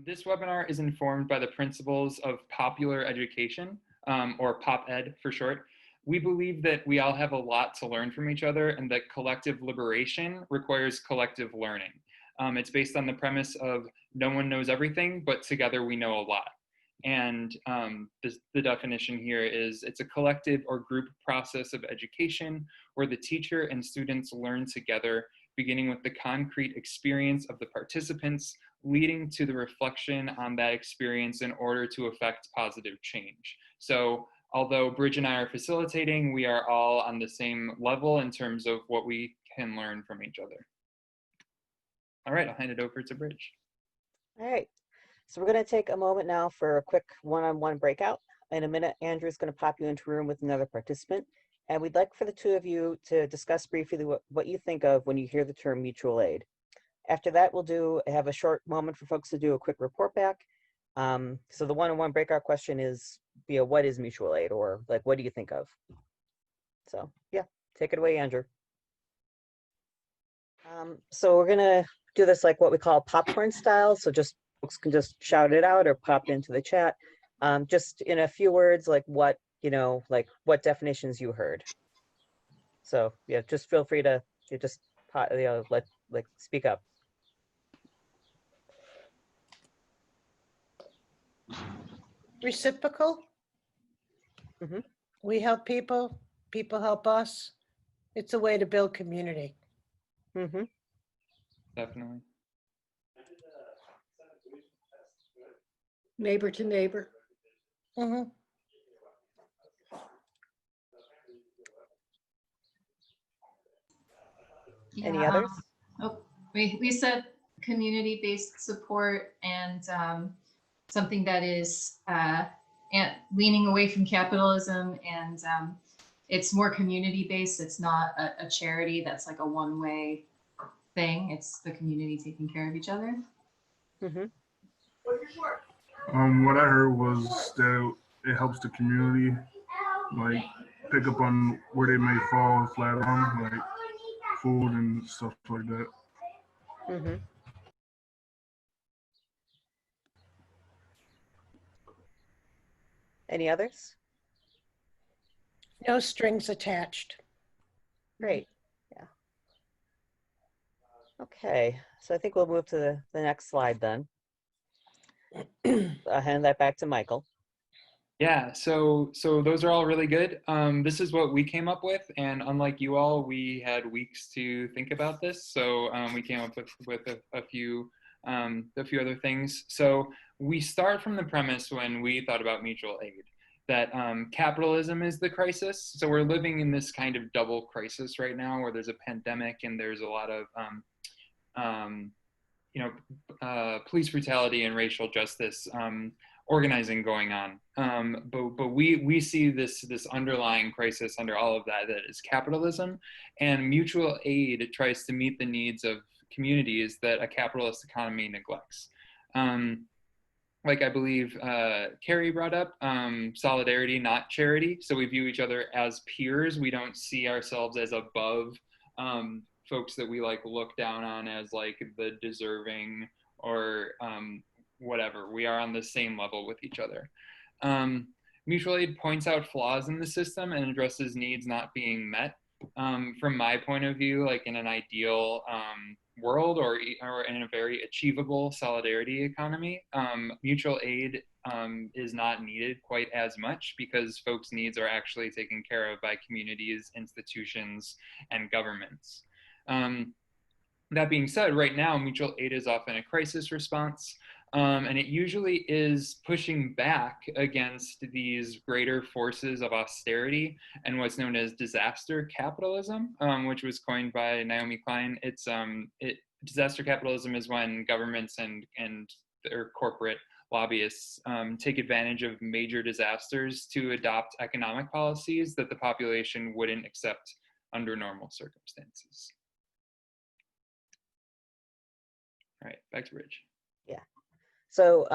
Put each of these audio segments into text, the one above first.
This webinar is informed by the principles of popular education, or Pop Ed for short. We believe that we all have a lot to learn from each other and that collective liberation requires collective learning. It's based on the premise of no one knows everything, but together we know a lot. And the definition here is it's a collective or group process of education where the teacher and students learn together, beginning with the concrete experience of the participants, leading to the reflection on that experience in order to affect positive change. So although Bridge and I are facilitating, we are all on the same level in terms of what we can learn from each other. All right, I'll hand it over to Bridge. All right, so we're going to take a moment now for a quick one-on-one breakout. In a minute, Andrew's going to pop you into a room with another participant, and we'd like for the two of you to discuss briefly what you think of when you hear the term mutual aid. After that, we'll have a short moment for folks to do a quick report back. So the one-on-one breakout question is, what is mutual aid, or like, what do you think of? So yeah, take it away, Andrew. So we're gonna do this like what we call popcorn style. So just folks can just shout it out or pop into the chat. Just in a few words, like what definitions you heard. So yeah, just feel free to speak up. Reciprocal. Mm-hmm. We help people, people help us. It's a way to build community. Mm-hmm. Definitely. Neighbor to neighbor. Mm-hmm. Yeah, Any others? We said community-based support and something that is leaning away from capitalism, and it's more community-based. It's not a charity that's like a one-way thing. It's the community taking care of each other. Mm-hmm. What I heard was that it helps the community, like pick up on where they may fall flat on, like food and stuff like that. Mm-hmm. Any others? No strings attached. Great. Yeah. Okay, so I think we'll move to the next slide then. I'll hand that back to Michael. Yeah, so those are all really good. This is what we came up with, and unlike you all, we had weeks to think about this. So we came up with a few other things. So we start from the premise when we thought about mutual aid that capitalism is the crisis. So we're living in this kind of double crisis right now, where there's a pandemic and there's a lot of police brutality and racial justice organizing going on, but we see this underlying crisis under all of that is capitalism, and mutual aid tries to meet the needs of communities that a capitalist economy neglects. Like I believe Carrie brought up, solidarity, not charity. So we view each other as peers. We don't see ourselves as above folks that we look down on as like the deserving or whatever. We are on the same level with each other. Mutual aid points out flaws in the system and addresses needs not being met. From my point of view, like in an ideal world or in a very achievable solidarity economy, mutual aid is not needed quite as much because folks' needs are actually taken care of by communities, institutions, and governments. That being said, right now, mutual aid is often a crisis response. And it usually is pushing back against these greater forces of austerity and what's known as disaster capitalism, which was coined by Naomi Klein. Disaster capitalism is when governments and their corporate lobbyists take advantage of major disasters to adopt economic policies that the population wouldn't accept under normal circumstances. All right, back to Rich. Yeah. So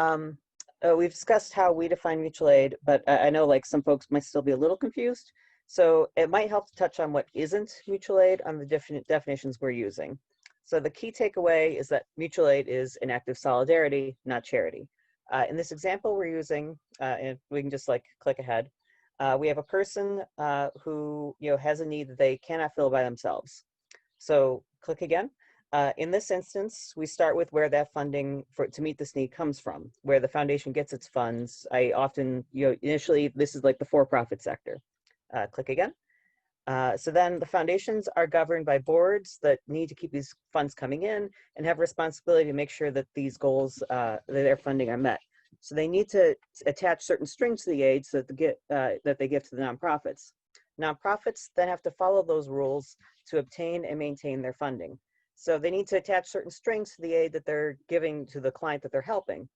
we've discussed how we define mutual aid, but I know like some folks might still be a little confused. So it might help to touch on what isn't mutual aid on the definitions we're using. So the key takeaway is that mutual aid is an act of solidarity, not charity. In this example we're using, and we can just like click ahead, we have a person who has a need that they cannot fill by themselves. So click again. In this instance, we start with where that funding to meet this need comes from, where the foundation gets its funds. I often, initially, this is like the for-profit sector. Click again. So then the foundations are governed by boards that need to keep these funds coming in and have responsibility to make sure that these goals that they're funding are met. So they need to attach certain strings to the aid so that they give to the nonprofits. Nonprofits then have to follow those rules to obtain and maintain their funding. So they need to attach certain strings to the aid that they're giving to the client that they're helping.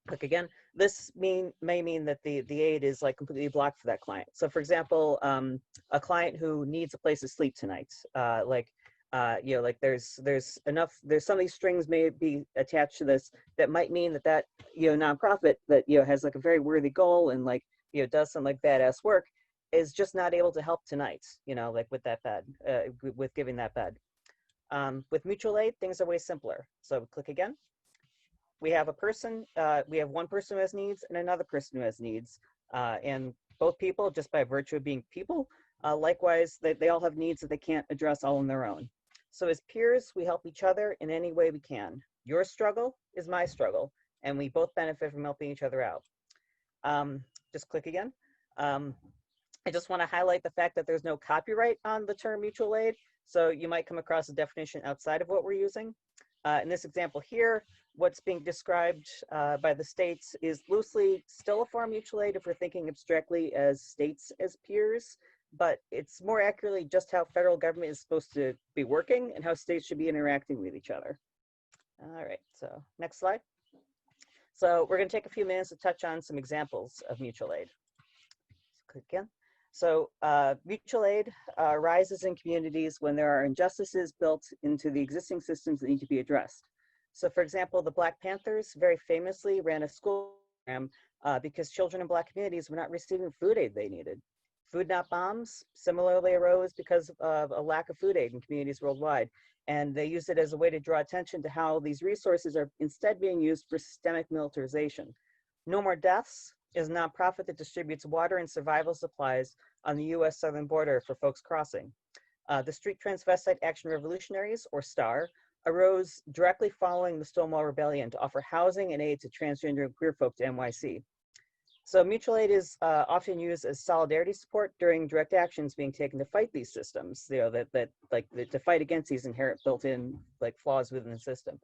Click again. This may mean that the aid is like completely blocked for that client. So for example, a client who needs a place to sleep tonight, like there's some of these strings may be attached to this that might mean that nonprofit that has like a very worthy goal and like does some like badass work is just not able to help tonight, like with that bed, with giving that bed. With mutual aid, things are way simpler. So click again. We have we have one person who has needs and another person who has needs. And both people, just by virtue of being people, likewise, they all have needs that they can't address all on their own. So as peers, we help each other in any way we can. Your struggle is my struggle, and we both benefit from helping each other out. Just click again. I just want to highlight the fact that there's no copyright on the term mutual aid. So you might come across a definition outside of what we're using. In this example here, what's being described by the states is loosely still a form of mutual aid if we're thinking abstractly as states as peers, but it's more accurately just how federal government is supposed to be working and how states should be interacting with each other. All right, so next slide. So we're going to take a few minutes to touch on some examples of mutual aid. Click again. So mutual aid arises in communities when there are injustices built into the existing systems that need to be addressed. So for example, the Black Panthers very famously ran a school program because children in Black communities were not receiving food aid they needed. Food Not Bombs similarly arose because of a lack of food aid in communities worldwide. And they used it as a way to draw attention to how these resources are instead being used for systemic militarization. No More Deaths is a nonprofit that distributes water and survival supplies on the US southern border for folks crossing. The Street Transvestite Action Revolutionaries, or STAR, arose directly following the Stonewall Rebellion to offer housing and aid to transgender and queer folk to NYC. So mutual aid is often used as solidarity support during direct actions being taken to fight these systems, to fight against these inherent built-in like flaws within the system.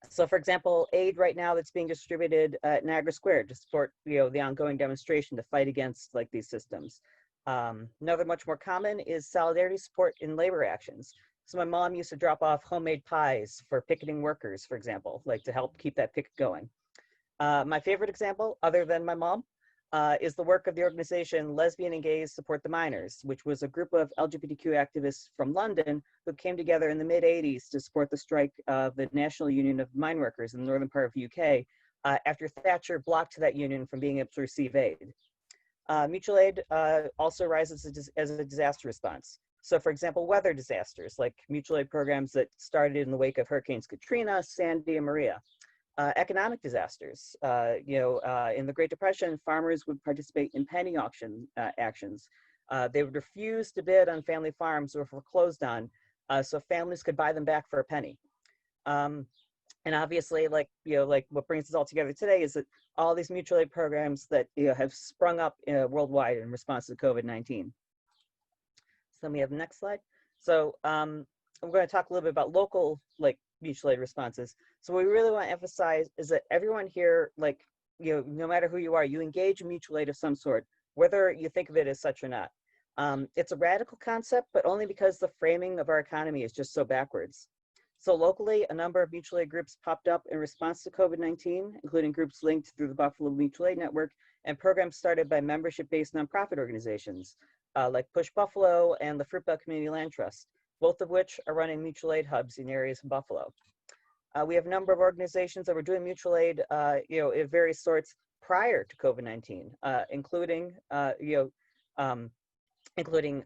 So for example, aid right now that's being distributed at Niagara Square to support the ongoing demonstration to fight against like these systems. Another much more common is solidarity support in labor actions. So my mom used to drop off homemade pies for picketing workers, for example, like to help keep that picket going. My favorite example, other than my mom, is the work of the organization Lesbian and Gays Support the Miners, which was a group of LGBTQ activists from London who came together in the mid-'80s to support the strike of the National Union of Mine Workers in the northern part of the UK after Thatcher blocked that union from being able to receive aid. Mutual aid also arises as a disaster response. So for example, weather disasters like mutual aid programs that started in the wake of Hurricanes Katrina, Sandy, and Maria. Economic disasters, in the Great Depression, farmers would participate in penny auction actions. They would refuse to bid on family farms or foreclosed on, so families could buy them back for a penny. And obviously, like what brings us all together today is that all these mutual aid programs that have sprung up worldwide in response to COVID-19. So then we have the next slide. So I'm going to talk a little bit about local mutual aid responses. So what we really want to emphasize is that everyone here, no matter who you are, you engage in mutual aid of some sort, whether you think of it as such or not. It's a radical concept, but only because the framing of our economy is just so backwards. So locally, a number of mutual aid groups popped up in response to COVID-19, including groups linked through the Buffalo Mutual Aid Network and programs started by membership-based nonprofit organizations like Push Buffalo and the Fruitvale Community Land Trust, both of which are running mutual aid hubs in areas of Buffalo. We have a number of organizations that were doing mutual aid, of various sorts prior to COVID-19, including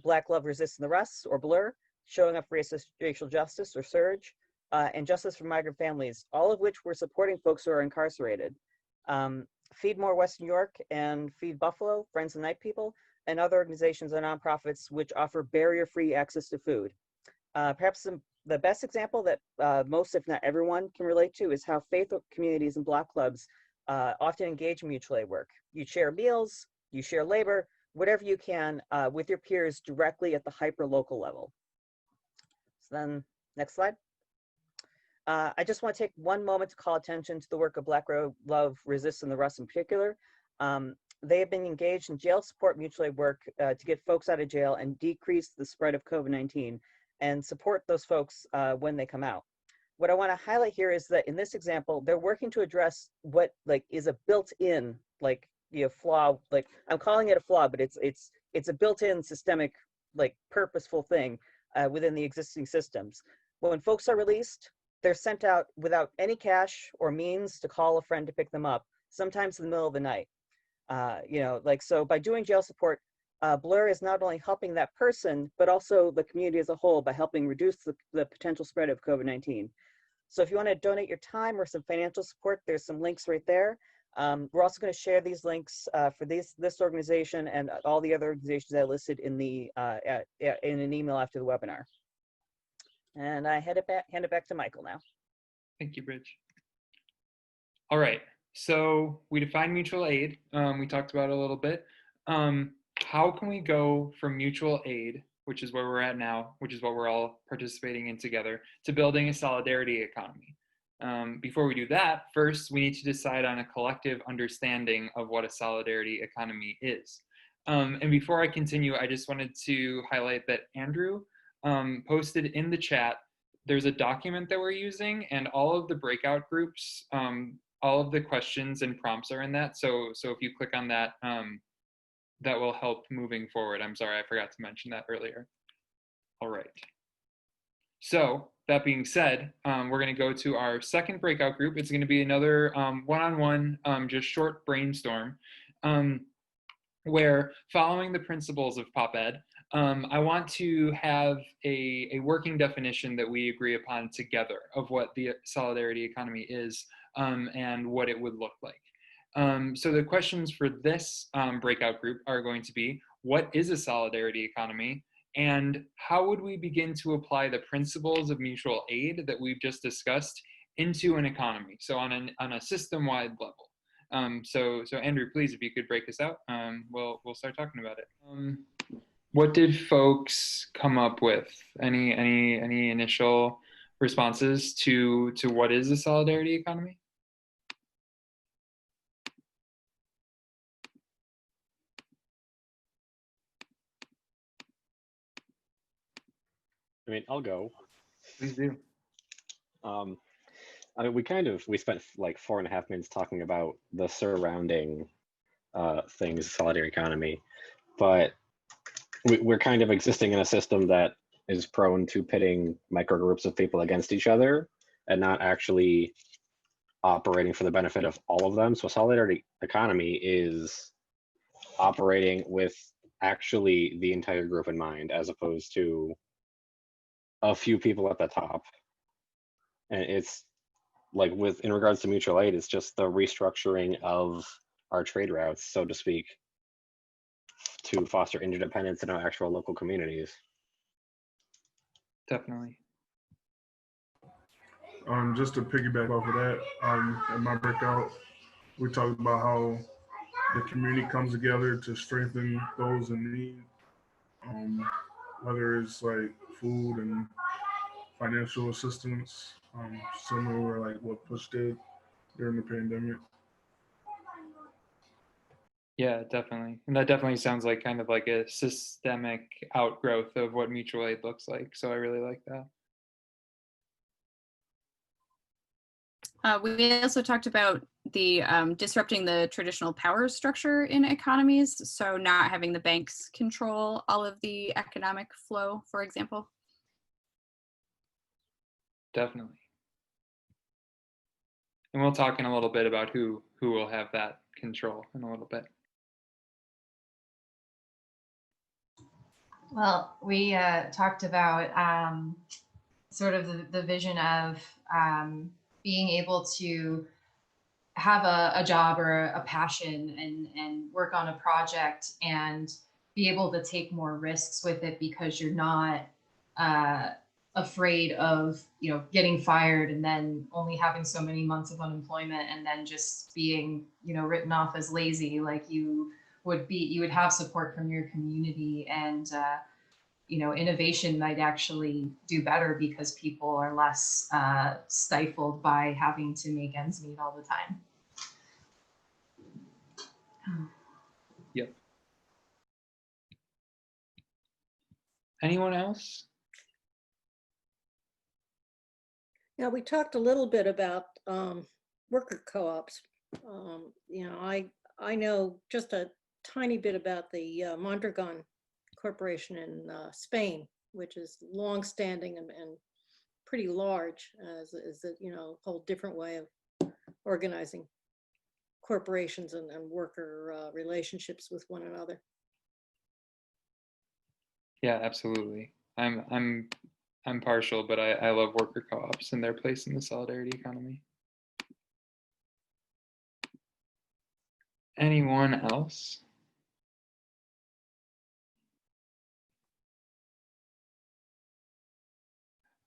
Black Love Resisting the Arrests, or BLUR, Showing Up for Racial Justice, or SURGE, and Justice for Migrant Families, all of which were supporting folks who are incarcerated. Feed More West New York and Feed Buffalo, Friends of Night People, and other organizations and nonprofits which offer barrier-free access to food. Perhaps the best example that most, if not everyone, can relate to is how faith communities and block clubs often engage in mutual aid work. You share meals, you share labor, whatever you can with your peers directly at the hyper-local level. So then, next slide. I just want to take one moment to call attention to the work of Black Love Resists and the Rust in particular. They have been engaged in jail support mutual aid work to get folks out of jail and decrease the spread of COVID-19 and support those folks when they come out. What I want to highlight here is that in this example, they're working to address what is a built-in flaw. I'm calling it a flaw, but it's a built-in systemic purposeful thing within the existing systems. When folks are released, they're sent out without any cash or means to call a friend to pick them up, sometimes in the middle of the night. So by doing jail support, Blur is not only helping that person, but also the community as a whole by helping reduce the potential spread of COVID-19. So if you want to donate your time or some financial support, there's some links right there. We're also going to share these links for this organization and all the other organizations I listed in an email after the webinar. And I hand it back to Michael now. Thank you, Bridge. All right, so we defined mutual aid. We talked about it a little bit. How can we go from mutual aid, which is where we're at now, which is what we're all participating in together, to building a solidarity economy? Before we do that, first we need to decide on a collective understanding of what a solidarity economy is. And before I continue, I just wanted to highlight that Andrew posted in the chat, there's a document that we're using, and all of the breakout groups, all of the questions and prompts are in that. So if you click on that, that will help moving forward. I'm sorry, I forgot to mention that earlier. All right. So that being said, we're going to go to our second breakout group. It's going to be another one-on-one, just short brainstorm, where following the principles of Pop Ed, I want to have a working definition that we agree upon together of what the solidarity economy is and what it would look like. So the questions for this breakout group are going to be, what is a solidarity economy? And how would we begin to apply the principles of mutual aid that we've just discussed into an economy? So on a system-wide level. So Andrew, please, if you could break this out, we'll start talking about it. What did folks come up with? Any initial responses to what is a solidarity economy? I mean, I'll go. Please do. I mean, we spent like 4.5 minutes talking about the surrounding things, solidarity economy, but we're kind of existing in a system that is prone to pitting microgroups of people against each other and not actually operating for the benefit of all of them. So solidarity economy is operating with actually the entire group in mind, as opposed to a few people at the top. And it's like in regards to mutual aid, it's just the restructuring of our trade routes, so to speak, to foster interdependence in our actual local communities. Definitely. Just to piggyback off of that, at my breakout, we talked about how the community comes together to strengthen those in need, whether it's like food and financial assistance, similar like what Push did during the pandemic. Yeah, definitely. And that definitely sounds like kind of like a systemic outgrowth of what mutual aid looks like. So I really like that. We also talked about the disrupting the traditional power structure in economies. So not having the banks control all of the economic flow, for example. Definitely. And we'll talk in a little bit about who will have that control in a little bit. Well, we talked about sort of the vision of being able to have a job or a passion and work on a project and be able to take more risks with it because you're not afraid of, you know, getting fired and then only having so many months of unemployment and then just being, you know, written off as lazy. Like you would have support from your community, and you know, innovation might actually do better because people are less stifled by having to make ends meet all the time. Yep. Anyone else? Yeah, we talked a little bit about worker co-ops. You know, I know just a tiny bit about the Mondragon Corporation in Spain, which is longstanding and pretty large, is a, you know, whole different way of organizing corporations and worker relationships with one another. Yeah, absolutely. I'm partial, but I love worker co-ops and their place in the solidarity economy. Anyone else?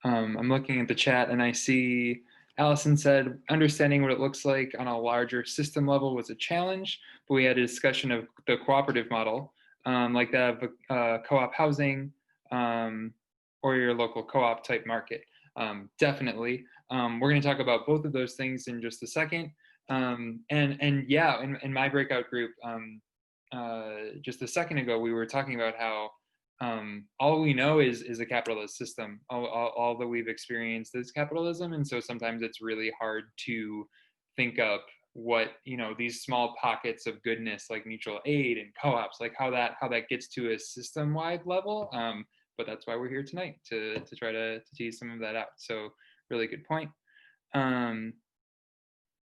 I'm looking at the chat and I see Allison said, understanding what it looks like on a larger system level was a challenge, but we had a discussion of the cooperative model, like that of co-op housing or your local co-op type market. Definitely. We're going to talk about both of those things in just a second. And yeah, in my breakout group, just a second ago, we were talking about how all we know is a capitalist system. All that we've experienced is capitalism, and so sometimes it's really hard to think up what, you know, these small pockets of goodness like mutual aid and co-ops, like how that gets to a system-wide level. But that's why we're here tonight, to try to tease some of that out. So really good point.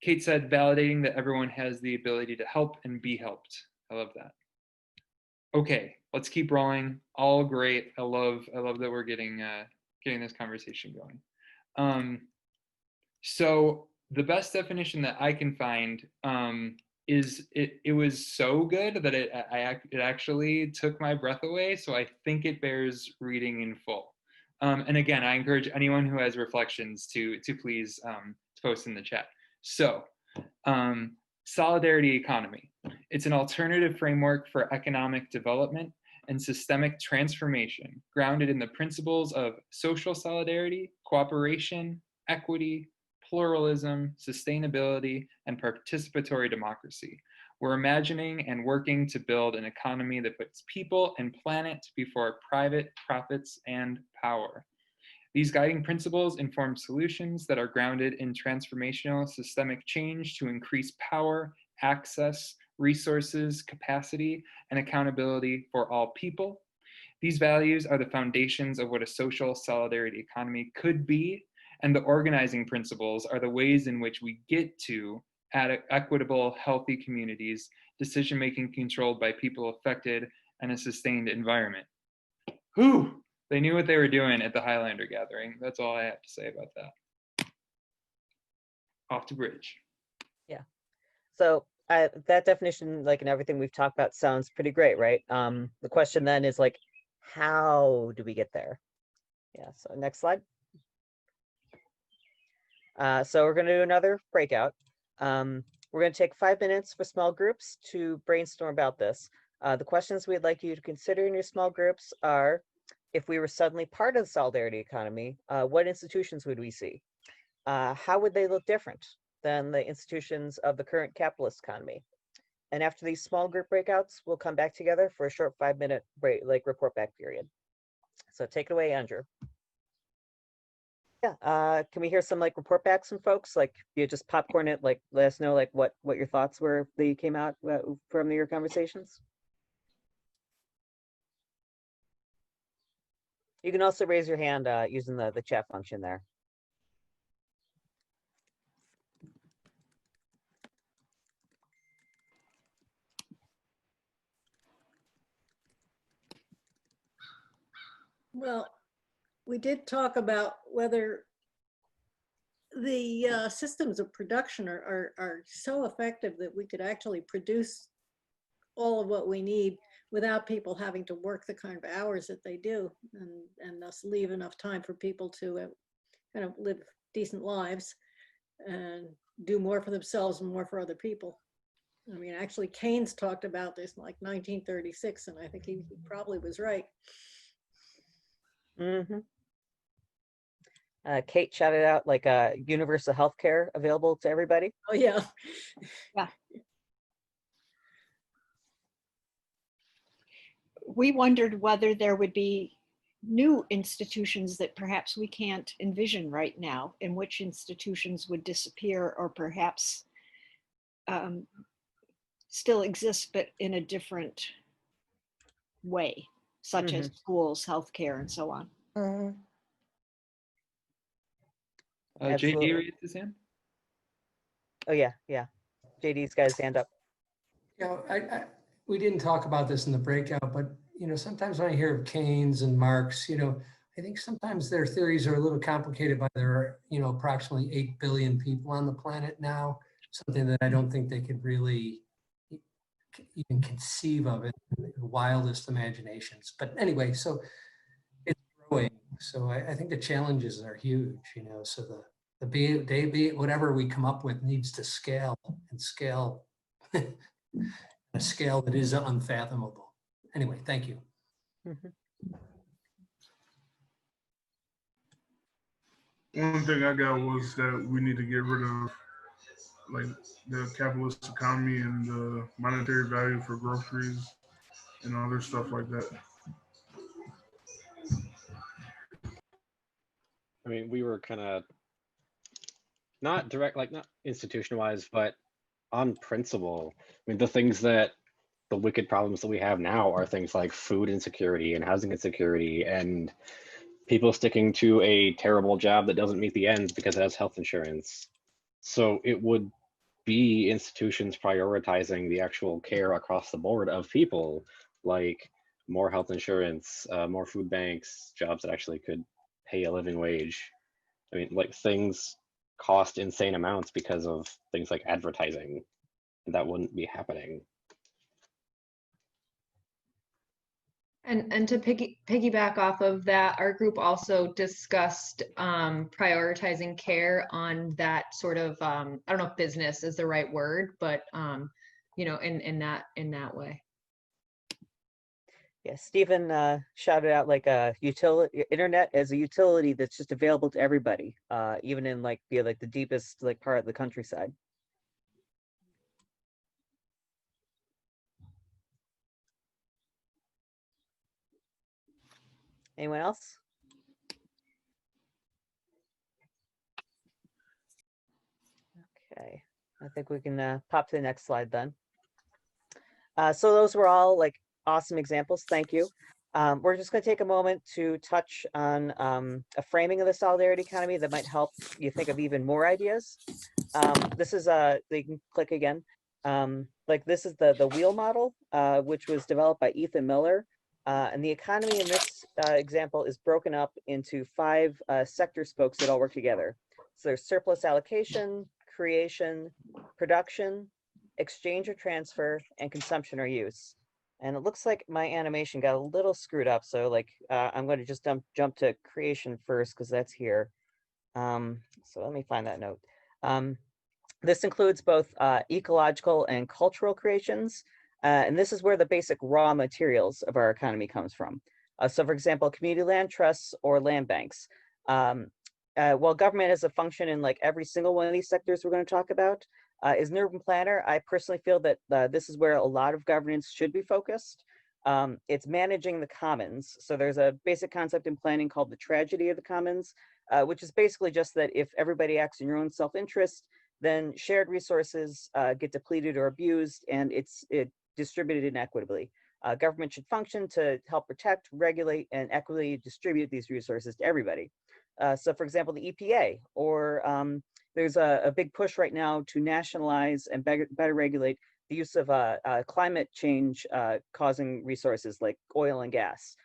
Kate said, validating that everyone has the ability to help and be helped. I love that. Okay, let's keep rolling. All great. I love that we're getting this conversation going. So the best definition that I can find is it was so good that it actually took my breath away. So I think it bears reading in full. And again, I encourage anyone who has reflections to please post in the chat. So, solidarity economy. It's an alternative framework for economic development and systemic transformation grounded in the principles of social solidarity, cooperation, equity, pluralism, sustainability, and participatory democracy. We're imagining and working to build an economy that puts people and planet before private profits and power. These guiding principles inform solutions that are grounded in transformational systemic change to increase power, access, resources, capacity, and accountability for all people. These values are the foundations of what a social solidarity economy could be, and the organizing principles are the ways in which we get to equitable, healthy communities, decision-making controlled by people affected, and a sustained environment. Whew! They knew what they were doing at the Highlander gathering. That's all I have to say about that. Off to Bridge. Yeah. So that definition, like in everything we've talked about, sounds pretty great, right? The question then is like, how do we get there? Yeah. So next slide. So we're going to do another breakout. We're going to take 5 minutes for small groups to brainstorm about this. The questions we'd like you to consider in your small groups are, if we were suddenly part of the solidarity economy, what institutions would we see? How would they look different than the institutions of the current capitalist economy? And after these small group breakouts, we'll come back together for a short 5-minute break, like report back period. So take it away, Andrew. Yeah, can we hear some like report backs from folks? Like you just popcorn it, like let us know like what your thoughts were if they came out from your conversations. You can also raise your hand using the chat function there. Well, we did talk about whether the systems of production are so effective that we could actually produce all of what we need without people having to work the kind of hours that they do, and thus leave enough time for people to kind of live decent lives and do more for themselves and more for other people. I mean, actually, Keynes talked about this in like 1936, and I think he probably was right. Mm-hmm. Kate shouted out like universal health care available to everybody. Oh, yeah. Yeah. We wondered whether there would be new institutions that perhaps we can't envision right now, and which institutions would disappear or perhaps still exist, but in a different way, such as schools, healthcare, and so on. JD Absolutely. raised his hand. Oh yeah, yeah. JD's got his hand up. You know, we didn't talk about this in the breakout, but you know, sometimes when I hear of Keynes and Marx, you know, I think sometimes their theories are a little complicated by there are, you know, approximately 8 billion people on the planet now, something that I don't think they could really even conceive of in the wildest imaginations. But anyway, so it's growing. So I think the challenges are huge, you know, so whatever we come up with needs to scale and scale a scale that is unfathomable. Anyway, thank you. One thing I got was that we need to get rid of like the capitalist economy and the monetary value for groceries and other stuff like that. I mean, we were kind of not direct, like not institution-wise, but on principle. I mean, the wicked problems that we have now are things like food insecurity and housing insecurity and people sticking to a terrible job that doesn't meet the ends because it has health insurance. So it would be institutions prioritizing the actual care across the board of people, like more health insurance, more food banks, jobs that actually could pay a living wage. I mean, like things cost insane amounts because of things like advertising. That wouldn't be happening. And to piggyback off of that, our group also discussed prioritizing care on that sort of I don't know if business is the right word, but you know, in that way. Yeah, Stephen shouted out like a utility, internet as a utility that's just available to everybody, even in like the deepest like part of the countryside. Anyone else? Okay, I think we can pop to the next slide then. So those were all like awesome examples. Thank you. We're just going to take a moment to touch on a framing of the solidarity economy that might help you think of even more ideas. This is you can click again. Like this is the wheel model, which was developed by Ethan Miller. And the economy in this example is broken up into 5 sector spokes that all work together. So there's surplus allocation, creation, production, exchange or transfer, and consumption or use. And it looks like my animation got a little screwed up. So like I'm going to just jump to creation first because that's here. So let me find that note. This includes both ecological and cultural creations. And this is where the basic raw materials of our economy comes from. So for example, community land trusts or land banks. While government has a function in like every single one of these sectors we're going to talk about, as an urban planner, I personally feel that this is where a lot of governance should be focused. It's managing the commons. So there's a basic concept in planning called the tragedy of the commons, which is basically just that if everybody acts in your own self-interest, then shared resources get depleted or abused, and it's distributed inequitably. Government should function to help protect, regulate, and equitably distribute these resources to everybody. So for example, the EPA, or there's a big push right now to nationalize and better regulate the use of climate change causing resources like oil and gas.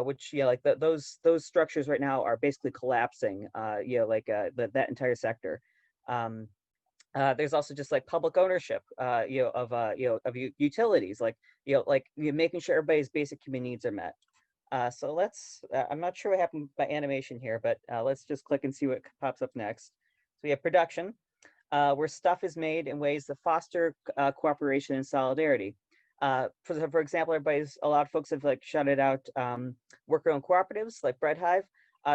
which like those structures right now are basically collapsing. Like that entire sector. There's also just like public ownership, of utilities, like making sure everybody's basic human needs are met. So let's. I'm not sure what happened by animation here, but let's just click and see what pops up next. So we have production, where stuff is made in ways that foster cooperation and solidarity. For example, a lot of folks have like shouted out worker-owned cooperatives like Bread Hive.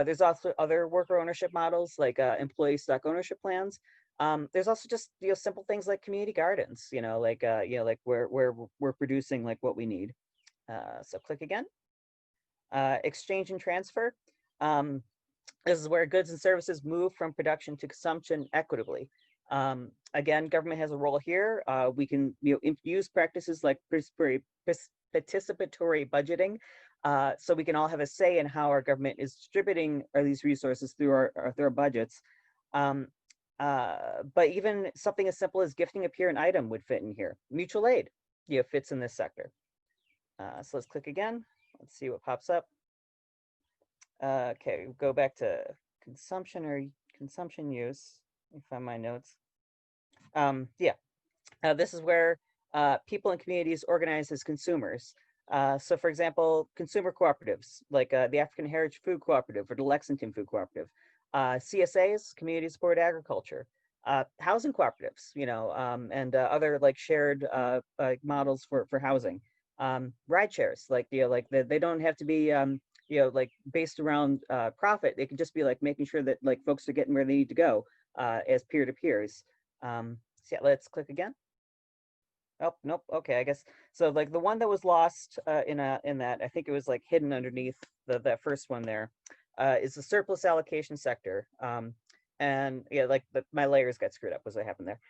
There's also other worker ownership models like employee stock ownership plans. There's also just simple things like community gardens. Like where we're producing like what we need. So click again. Exchange and transfer. This is where goods and services move from production to consumption equitably. Again, government has a role here. We can use practices like participatory budgeting, so we can all have a say in how our government is distributing these resources through our budgets. But even something as simple as gifting a peer an item would fit in here. Mutual aid, fits in this sector. So let's click again. Let's see what pops up. Okay, go back to consumption or consumption use. Let me find my notes. This is where people and communities organize as consumers. So for example, consumer cooperatives, like the African Heritage Food Cooperative or the Lexington Food Cooperative. CSAs, community supported agriculture. Housing cooperatives, and other like shared models for housing. Ride shares, like they don't have to be like based around profit. They can just be like making sure that like folks are getting where they need to go as peer-to-peers. So yeah, let's click again. Oh, nope. Okay, I guess so. Like the one that was lost in that, I think it was like hidden underneath that first one there, is the surplus allocation sector. And yeah, like my layers got screwed up. Was what happened there.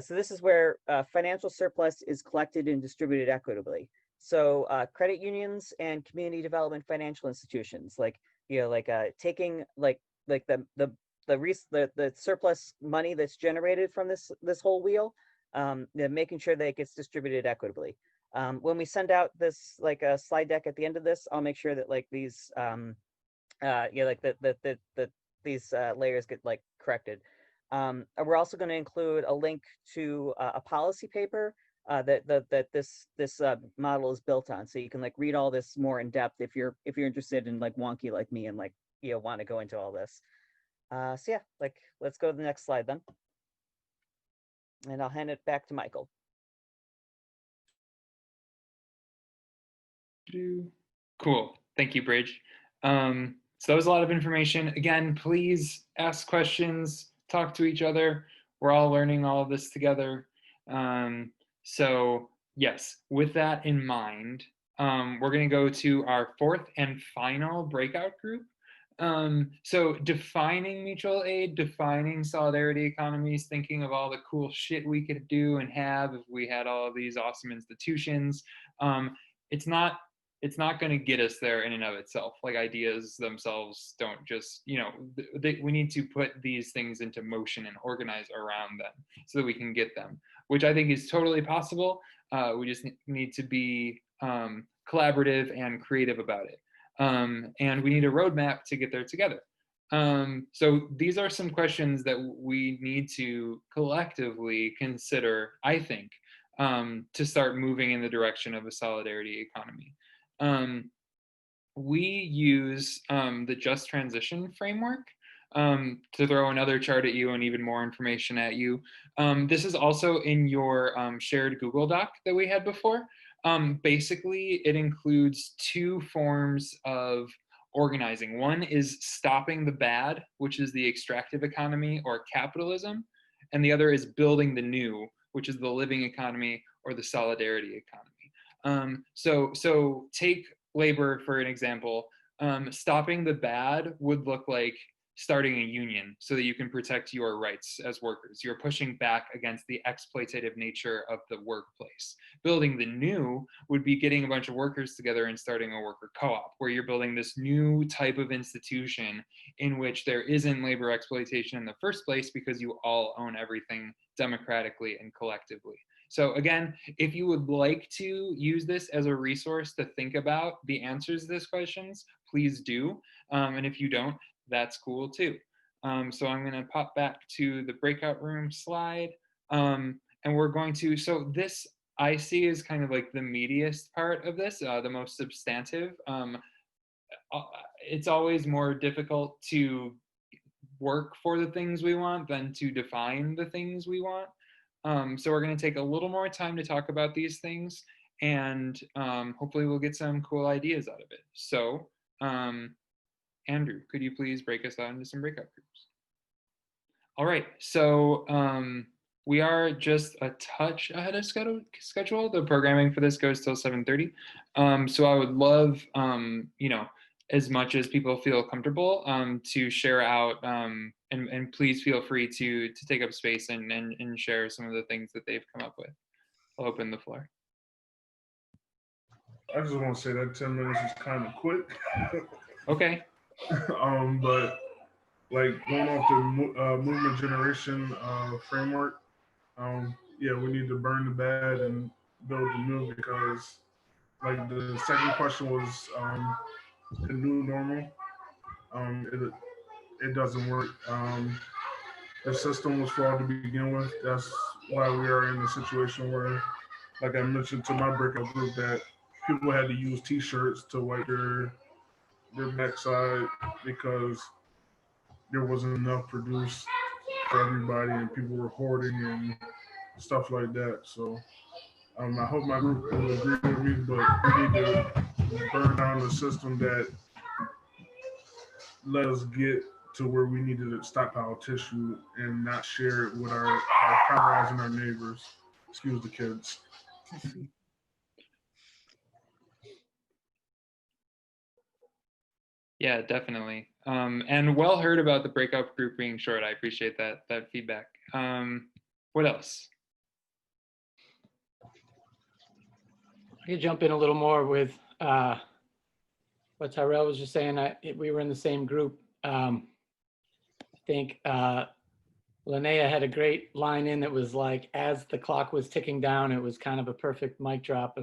So this is where financial surplus is collected and distributed equitably. So credit unions and community development financial institutions, like taking the surplus money that's generated from this whole wheel, making sure that it gets distributed equitably. When we send out this like a slide deck at the end of this, I'll make sure that like these these layers get like corrected. We're also going to include a link to a policy paper that this model is built on, so you can like read all this more in depth if you're interested in like wonky like me and like want to go into all this. So yeah, like let's go to the next slide then, and I'll hand it back to Michael. Cool, thank you, Bridge. So that was a lot of information. Again, please ask questions, talk to each other. We're all learning all of this together. So yes, with that in mind, we're going to go to our fourth and final breakout group. So defining mutual aid, defining solidarity economies, thinking of all the cool shit we could do and have if we had all of these awesome institutions. It's not going to get us there in and of itself. Like ideas themselves don't just, we need to put these things into motion and organize around them so that we can get them, which I think is totally possible. We just need to be collaborative and creative about it. And we need a roadmap to get there together. So these are some questions that we need to collectively consider, I think, to start moving in the direction of a solidarity economy. We use the Just Transition framework. To throw another chart at you and even more information at you. This is also in your shared Google Doc that we had before. Basically, it includes two forms of organizing. One is stopping the bad, which is the extractive economy or capitalism, and the other is building the new, which is the living economy or the solidarity economy. So take labor for an example. Stopping the bad would look like starting a union so that you can protect your rights as workers. You're pushing back against the exploitative nature of the workplace. Building the new would be getting a bunch of workers together and starting a worker co-op, where you're building this new type of institution in which there isn't labor exploitation in the first place because you all own everything democratically and collectively. So again, if you would like to use this as a resource to think about the answers to these questions, please do. And if you don't, that's cool too. So I'm going to pop back to the breakout room slide. And we're going to, so this I see is kind of like the meatiest part of this, the most substantive. It's always more difficult to work for the things we want than to define the things we want. So we're going to take a little more time to talk about these things, and hopefully we'll get some cool ideas out of it. So Andrew, could you please break us out into some breakout groups? All right, so we are just a touch ahead of schedule. The programming for this goes till 7:30. So I would love, you know, as much as people feel comfortable to share out, and please feel free to take up space and share some of the things that they've come up with. I'll open the floor. I just want to say that 10 minutes is kind of quick. Okay. But like going off the movement generation framework, yeah, we need to burn the bad and build the new, because like the second question was the new normal. It doesn't work. The system was flawed to begin with. That's why we are in a situation where, like I mentioned to my breakout group, that people had to use T-shirts to wipe their backside because there wasn't enough produced for everybody, and people were hoarding and stuff like that. So I hope my group will agree with me, but we need to burn down the system that let us get to where we needed to stockpile tissue and not share it with our comrades and our neighbors. Excuse the kids. Yeah, definitely. And well heard about the breakout group being short. I appreciate that feedback. What else? I could jump in a little more with what Tyrell was just saying. We were in the same group. I think Linnea had a great line in that was like, as the clock was ticking down, it was kind of a perfect mic drop.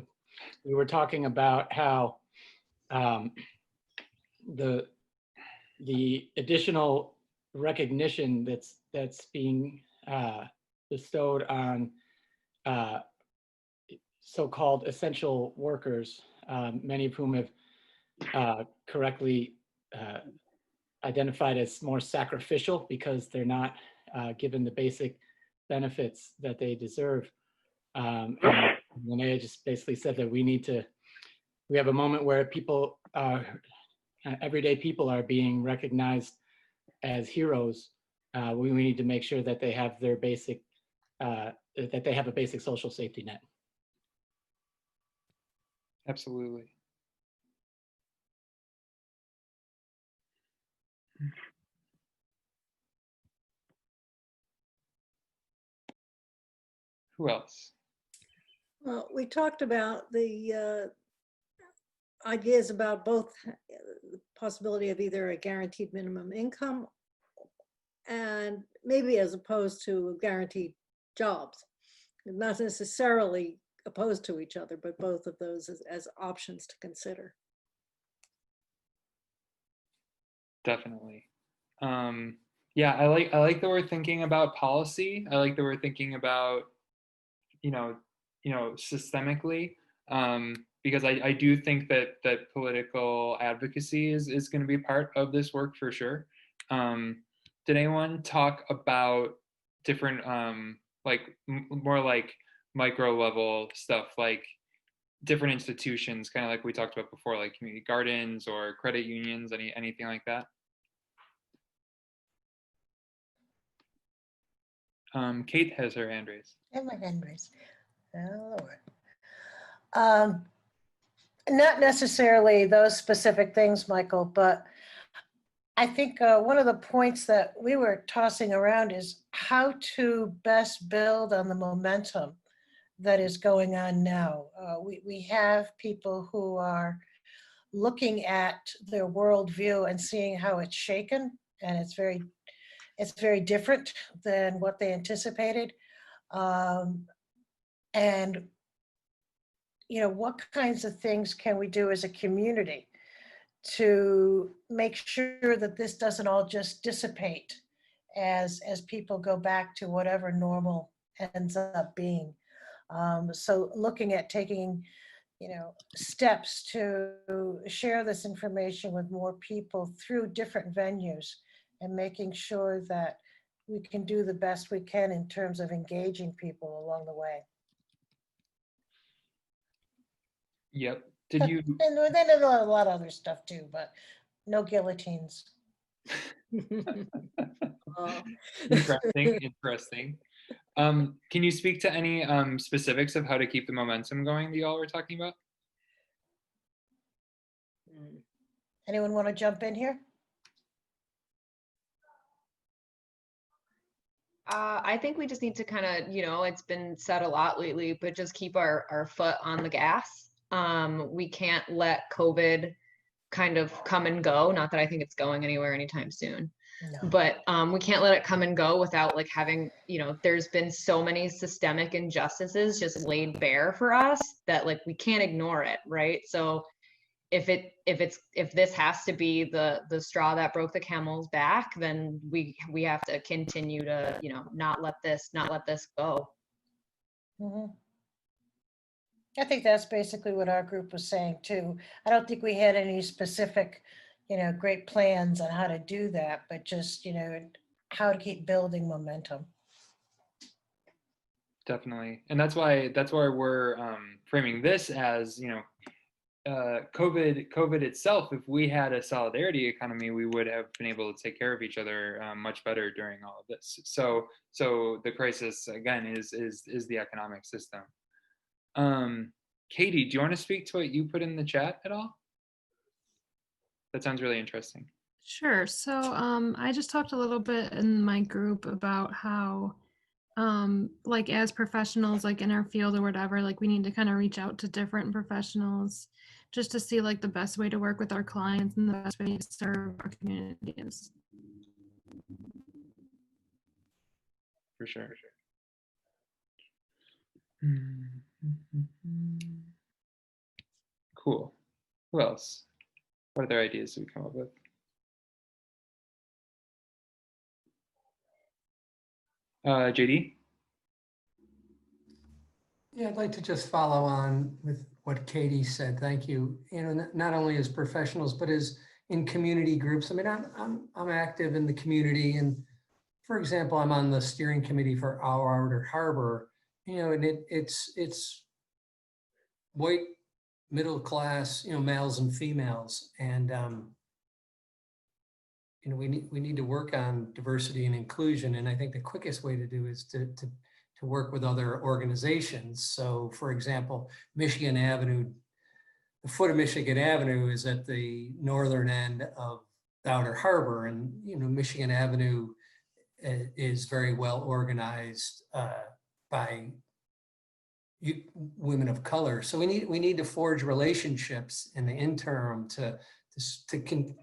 We were talking about how the additional recognition that's being bestowed on so-called essential workers, many of whom have correctly identified as more sacrificial because they're not given the basic benefits that they deserve. And Linnea just basically said that we have a moment where people, everyday people are being recognized as heroes. We need to make sure that they have their basic, that they have a basic social safety net. Absolutely. Who else? Well, we talked about the ideas about both the possibility of either a guaranteed minimum income and maybe as opposed to guaranteed jobs. Not necessarily opposed to each other, but both of those as options to consider. Definitely. Yeah, I like that we're thinking about policy. I like that we're thinking about, you know, systemically, because I do think that political advocacy is going to be part of this work for sure. Did anyone talk about different, like more like micro level stuff, like different institutions, kind of like we talked about before, like community gardens or credit unions, anything like that? Kate has her hand raised. I have my hand raised. Oh, Lord. Not necessarily those specific things, Michael, but I think one of the points that we were tossing around is how to best build on the momentum that is going on now. We have people who are looking at their worldview and seeing how it's shaken, and it's very different than what they anticipated. And, what kinds of things can we do as a community to make sure that this doesn't all just dissipate as people go back to whatever normal ends up being. So looking at taking, steps to share this information with more people through different venues and making sure that we can do the best we can in terms of engaging people along the way. Yep. Did you? And then a lot of other stuff too, but no guillotines. Interesting. Interesting. Can you speak to any specifics of how to keep the momentum going that y'all were talking about? Anyone want to jump in here? I think we just need to kind of, it's been said a lot lately, but just keep our foot on the gas. We can't let COVID kind of come and go. Not that I think it's going anywhere anytime soon, No. but we can't let it come and go without like having, there's been so many systemic injustices just laid bare for us that like we can't ignore it, right? So if this has to be the straw that broke the camel's back, then we have to continue to, not let this go. Mm-hmm. I think that's basically what our group was saying too. I don't think we had any specific, great plans on how to do that, but just, how to keep building momentum. Definitely. And that's why we're framing this as, COVID itself, if we had a solidarity economy, we would have been able to take care of each other much better during all of this. So the crisis again is the economic system. Katie, do you want to speak to what you put in the chat at all? That sounds really interesting. Sure. So I just talked a little bit in my group about how like as professionals, like in our field or whatever, like we need to kind of reach out to different professionals just to see like the best way to work with our clients and the best way to serve our communities. For sure. Cool. Who else? What other ideas do we come up with? JD? Yeah, I'd like to just follow on with what Katie said. Thank you. Not only as professionals, but as in community groups. I mean, I'm active in the community, and for example, I'm on the steering committee for Our Outer Harbor. And it's white, middle class, males and females, and we need to work on diversity and inclusion. And I think the quickest way to do is to work with other organizations. So for example, Michigan Avenue, the foot of Michigan Avenue is at the northern end of the Outer Harbor. And, Michigan Avenue is very well organized by women of color. So we need to forge relationships in the interim to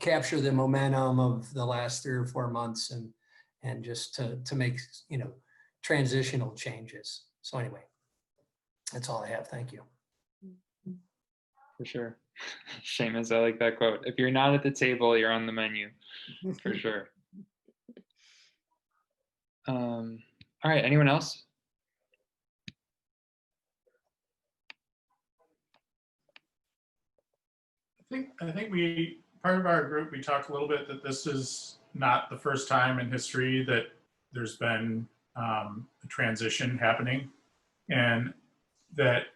capture the momentum of the last 3 or 4 months and just to make, transitional changes. So anyway, that's all I have. Thank you. For sure. Seamus, I like that quote. If you're not at the table, you're on the menu. For sure. All right, anyone else? I think part of our group, we talked a little bit that this is not the first time in history that there's been a transition happening, and that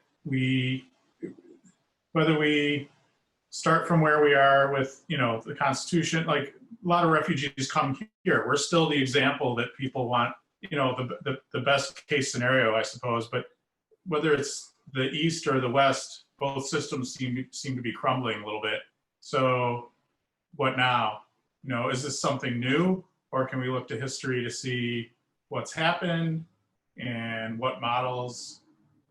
whether we start from where we are with, the Constitution, like a lot of refugees come here. We're still the example that people want, the best case scenario, I suppose, but whether it's the East or the West, both systems seem to be crumbling a little bit. So what now? Is this something new, or can we look to history to see what's happened and what models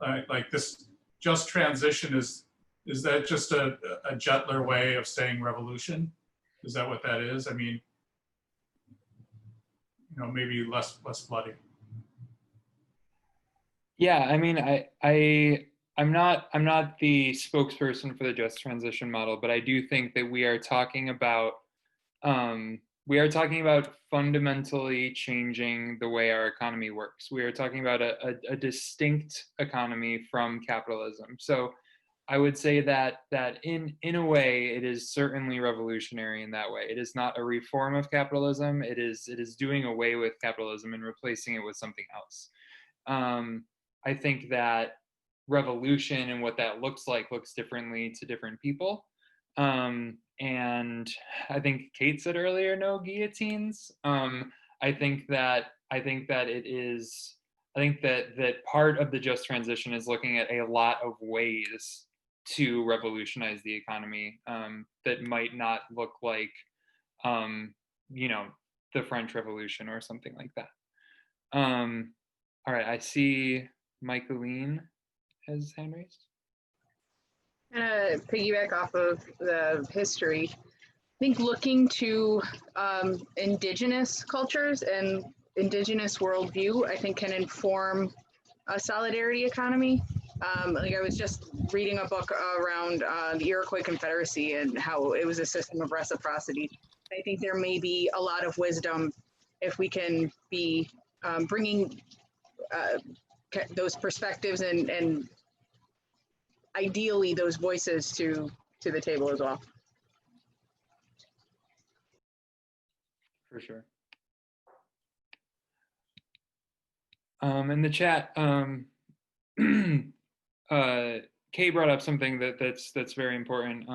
like this just transition is that just a gentler way of saying revolution? Is that what that is? I mean, maybe less bloody. Yeah, I mean, I'm not the spokesperson for the just transition model, but I do think that we are talking about fundamentally changing the way our economy works. We are talking about a distinct economy from capitalism. So I would say that in a way it is certainly revolutionary in that way. It is not a reform of capitalism. It is doing away with capitalism and replacing it with something else. I think that revolution and what that looks differently to different people. And I think Kate said earlier, no guillotines. I think that part of the just transition is looking at a lot of ways to revolutionize the economy that might not look like, you know, the French Revolution or something like that. All right, I see Michaeline has hand raised. Kind of piggyback off of the history. I think looking to indigenous cultures and indigenous worldview, I think can inform a solidarity economy. Like I was just reading a book around the Iroquois Confederacy and how it was a system of reciprocity. I think there may be a lot of wisdom if we can be bringing those perspectives and ideally those voices to the table as well. For sure. In the chat, Kay brought up something that's very important.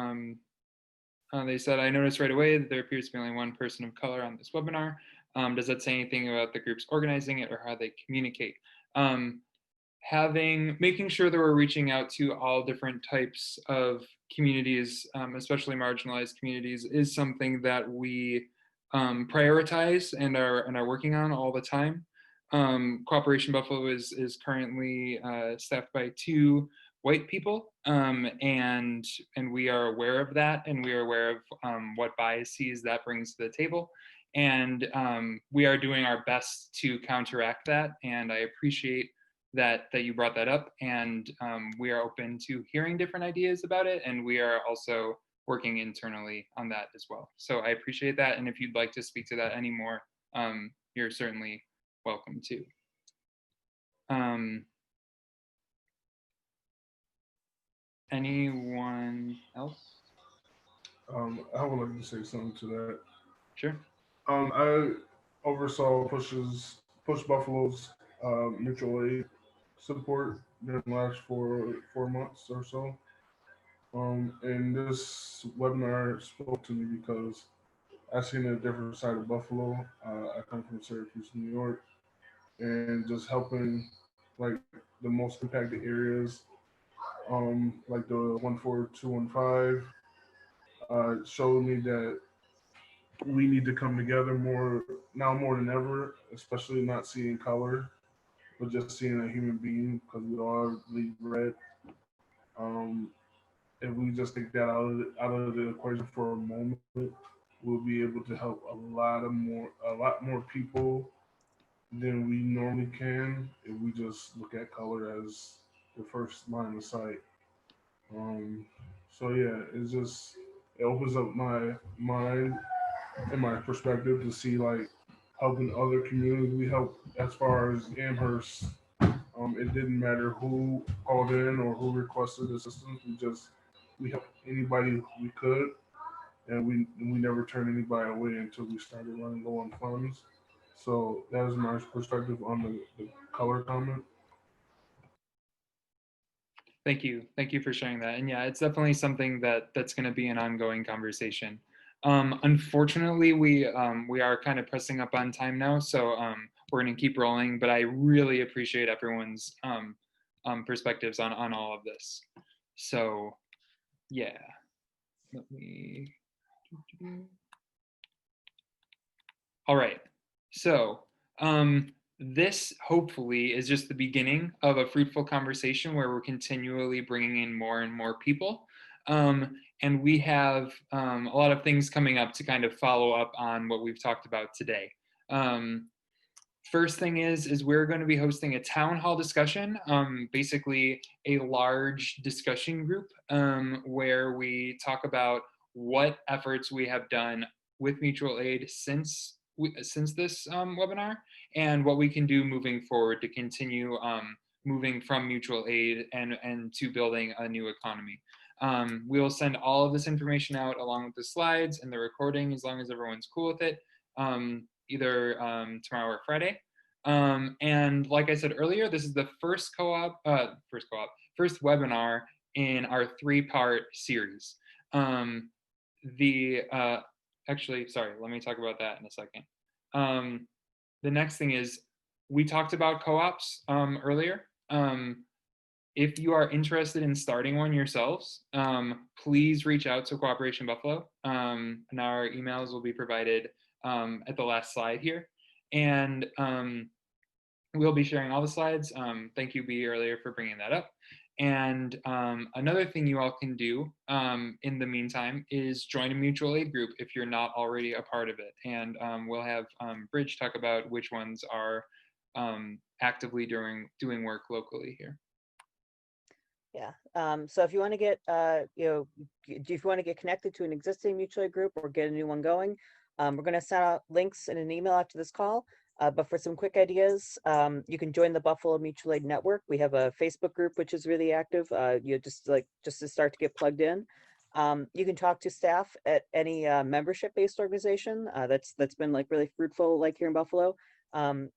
They said, I noticed right away that there appears to be only one person of color on this webinar. Does that say anything about the groups organizing it or how they communicate? Making sure that we're reaching out to all different types of communities, especially marginalized communities, is something that we prioritize and are working on all the time. Cooperation Buffalo is currently staffed by 2 white people, and we are aware of that, and we are aware of what biases that brings to the table, and we are doing our best to counteract that. And I appreciate that you brought that up, and we are open to hearing different ideas about it, and we are also working internally on that as well. So I appreciate that, and if you'd like to speak to that anymore, you're certainly welcome to. Anyone else? I would like to say something to that. Sure. I oversaw Push Buffalo's mutual aid support during the last 4 months or so. And this webinar spoke to me because I've seen a different side of Buffalo. I come from Syracuse, New York, and just helping like the most impacted areas, like the 14215, showed me that we need to come together more than ever, especially not seeing color, but just seeing a human being, because we all bleed red. If we just take that out of the equation for a moment, we'll be able to help a lot more people than we normally can if we just look at color as the first line of sight. So yeah, it opens up my mind and my perspective to see like helping other communities. We help as far as Amherst. It didn't matter who called in or who requested assistance. We helped anybody we could, and we never turned anybody away until we started running low on funds. So that is my perspective on the color comment. Thank you for sharing that. And yeah, it's definitely something that's going to be an ongoing conversation. Unfortunately, we are kind of pressing up on time now, so we're going to keep rolling. But I really appreciate everyone's perspectives on all of this. So yeah, let me. All right. So this hopefully is just the beginning of a fruitful conversation where we're continually bringing in more and more people. And we have a lot of things coming up to kind of follow up on what we've talked about today. First thing is we're going to be hosting a town hall discussion, basically a large discussion group where we talk about what efforts we have done with mutual aid since this webinar, and what we can do moving forward to continue moving from mutual aid and to building a new economy. We will send all of this information out along with the slides and the recording, as long as everyone's cool with it, either tomorrow or Friday. And like I said earlier, this is the first webinar in our 3-part series. Actually, sorry, let me talk about that in a second. The next thing is, we talked about co-ops earlier. If you are interested in starting one yourselves, please reach out to Cooperation Buffalo, and our emails will be provided at the last slide here. And we'll be sharing all the slides. Thank you, B, earlier for bringing that up. And another thing you all can do in the meantime is join a mutual aid group if you're not already a part of it. And we'll have Bridge talk about which ones are actively doing work locally here. Yeah. So if you want to get, if you want to get connected to an existing mutual aid group or get a new one going, we're going to send out links in an email after this call. But for some quick ideas, you can join the Buffalo Mutual Aid Network. We have a Facebook group which is really active. Just to start to get plugged in. You can talk to staff at any membership-based organization that's been like really fruitful, like here in Buffalo.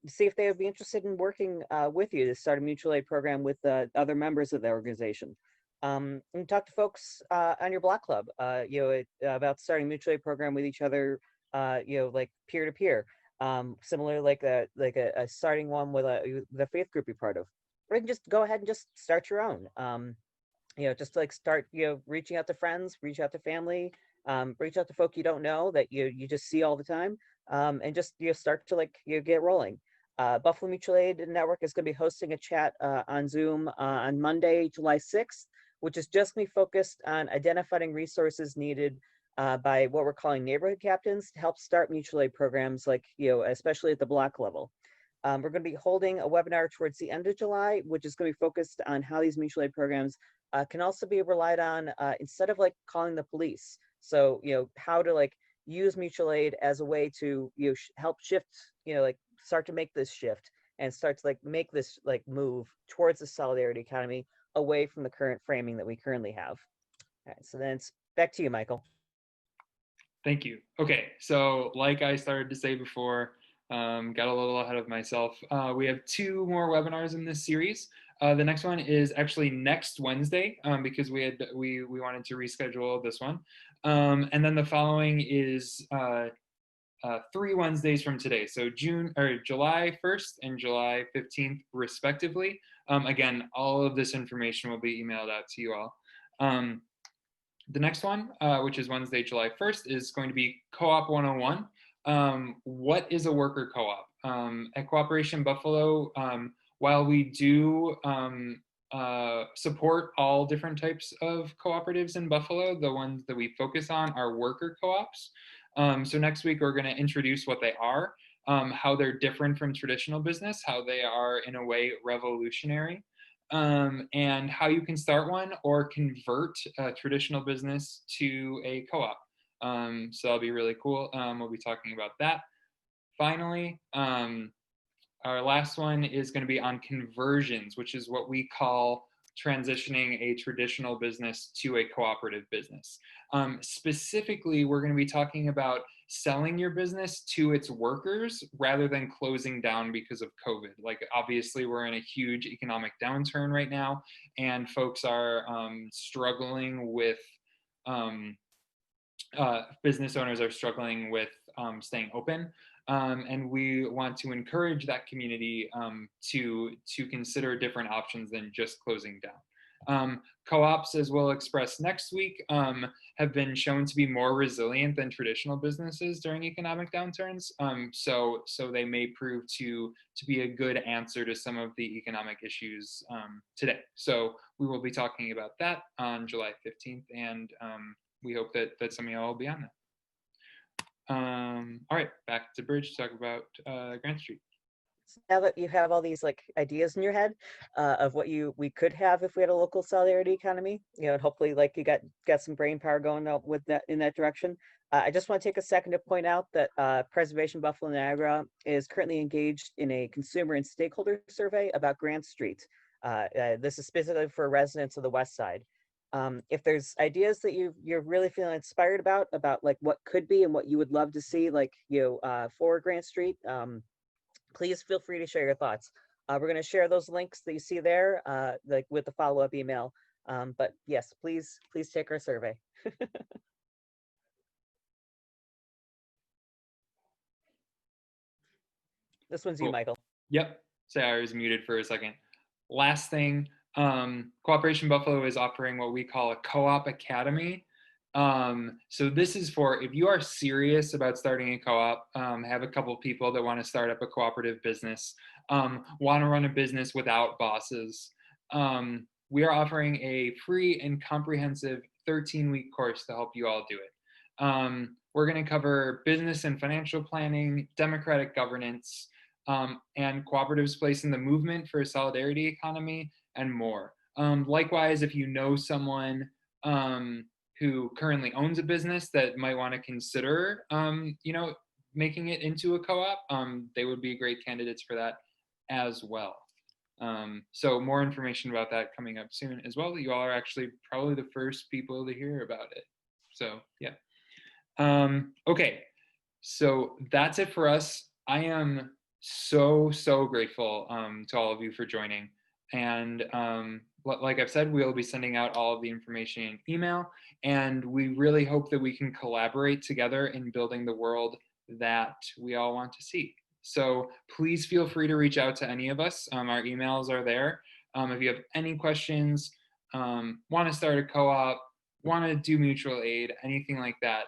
See if they would be interested in working with you to start a mutual aid program with other members of the organization. And talk to folks on your block club, about starting a mutual aid program with each other, like peer to peer. Similar like a starting one with the faith group you're part of, or you can just go ahead and just start your own. Just like start reaching out to friends, reach out to family, reach out to folk you don't know that you just see all the time, and just start to get rolling. Buffalo Mutual Aid Network is going to be hosting a chat on Zoom on Monday, July 6th, which is just going to be focused on identifying resources needed by what we're calling neighborhood captains to help start mutual aid programs, especially at the block level. We're going to be holding a webinar towards the end of July, which is going to be focused on how these mutual aid programs can also be relied on instead of calling the police. So, how to use mutual aid as a way to help shift, start to make this shift and start to make this move towards the solidarity economy away from the current framing that we currently have. All right, so then it's back to you, Michael. Thank you. Okay, so like I started to say before, got a little ahead of myself. We have 2 more webinars in this series. The next one is actually next Wednesday because we wanted to reschedule this one. And then the following is 3 Wednesdays from today. So July 1st and July 15th respectively. Again, all of this information will be emailed out to you all. The next one, which is Wednesday, July 1st, is going to be Co-op 101. What is a worker co-op? At Cooperation Buffalo, while we do support all different types of cooperatives in Buffalo, the ones that we focus on are worker co-ops. So next week, we're going to introduce what they are, how they're different from traditional business, how they are, in a way, revolutionary. And how you can start one or convert a traditional business to a co-op. So that'll be really cool. We'll be talking about that. Finally, our last one is going to be on conversions, which is what we call transitioning a traditional business to a cooperative business. Specifically, we're going to be talking about selling your business to its workers rather than closing down because of COVID. Obviously, we're in a huge economic downturn right now, and folks are struggling with, business owners are struggling with staying open. And we want to encourage that community to consider different options than just closing down. Co-ops, as we'll express next week, have been shown to be more resilient than traditional businesses during economic downturns. So they may prove to be a good answer to some of the economic issues today. So we will be talking about that on July 15th, and we hope that some of y'all will be on that. All right, back to Bridge to talk about Grant Street. Now that you have all these like ideas in your head of what we could have if we had a local solidarity economy, and hopefully like you got some brain power going out with that in that direction. I just want to take a second to point out that Preservation Buffalo Niagara is currently engaged in a consumer and stakeholder survey about Grant Street. This is specifically for residents of the West Side. If there's ideas that you're really feeling inspired about like what could be and what you would love to see, like for Grant Street, please feel free to share your thoughts. We're going to share those links that you see there, like with the follow-up email. But yes, please take our survey. This one's you, Cool. Michael. Yep. Sorry, I was muted for a second. Last thing, Cooperation Buffalo is offering what we call a Co-op Academy. So this is for if you are serious about starting a co-op, have a couple people that want to start up a cooperative business, want to run a business without bosses. We are offering a free and comprehensive 13-week course to help you all do it. We're going to cover business and financial planning, democratic governance, and cooperatives' place in the movement for a solidarity economy, and more. Likewise, if you know someone who currently owns a business that might want to consider, making it into a co-op, they would be great candidates for that as well. So more information about that coming up soon as well. You all are actually probably the first people to hear about it. So yeah. Okay, so that's it for us. I am so grateful to all of you for joining. And like I've said, we'll be sending out all of the information in email, and we really hope that we can collaborate together in building the world that we all want to see. So please feel free to reach out to any of us. Our emails are there. If you have any questions, want to start a co-op, want to do mutual aid, anything like that,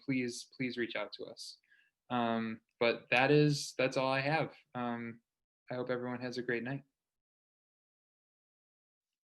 please reach out to us. But that's all I have. I hope everyone has a great night.